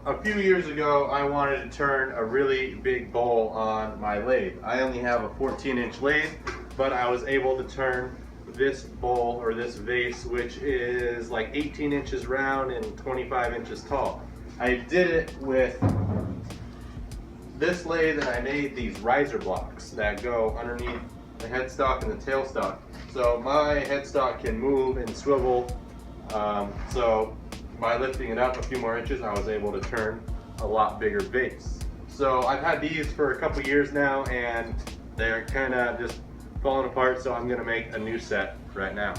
A few years ago, I wanted to turn a really big bowl on my lathe. I only have a 14-inch lathe, but I was able to turn this bowl or this vase, which is like 18 inches round and 25 inches tall. I did it with this lathe, and I made these riser blocks that go underneath the headstock and the tailstock. So my headstock can move and swivel. So by lifting it up a few more inches, I was able to turn a lot bigger vase. So I've had these for a couple years now, and they're kind of just falling apart, so I'm gonna make a new set right now.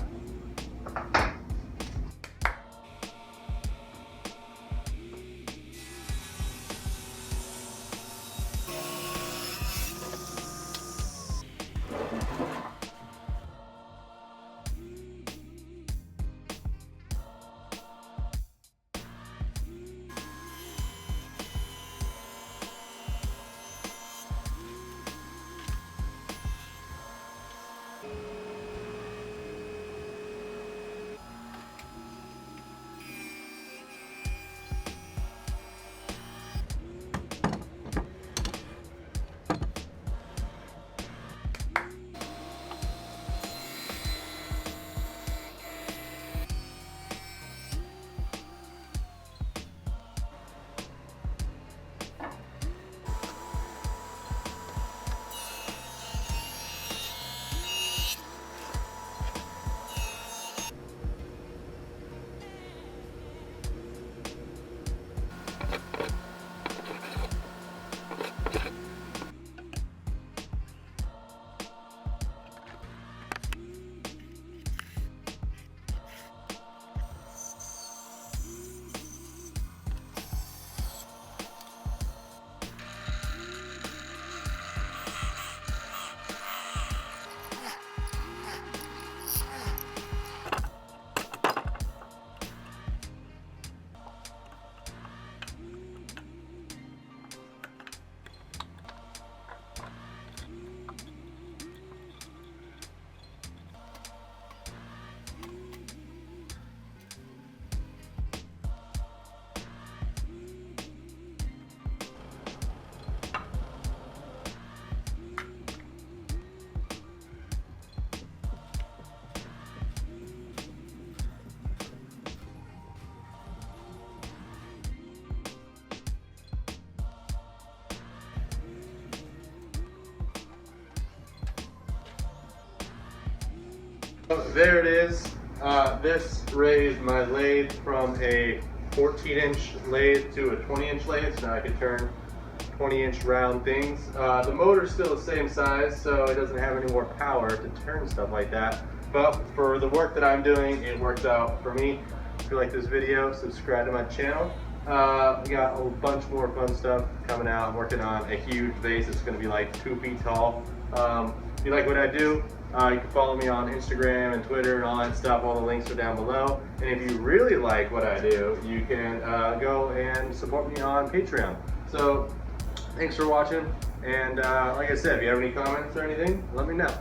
There it is. This raised my lathe from a 14-inch lathe to a 20-inch lathe, so now I can turn 20-inch round things. The motor's still the same size, so it doesn't have any more power to turn stuff like that. But for the work that I'm doing, it works out for me. If you like this video, subscribe to my channel. We got a bunch more fun stuff coming out. I'm working on a huge vase. It's going to be like 2 feet tall. If you like what I do, you can follow me on Instagram and Twitter and all that stuff. All the links are down below. And if you really like what I do, you can go and support me on Patreon. So thanks for watching. And like I said, if you have any comments or anything, let me know.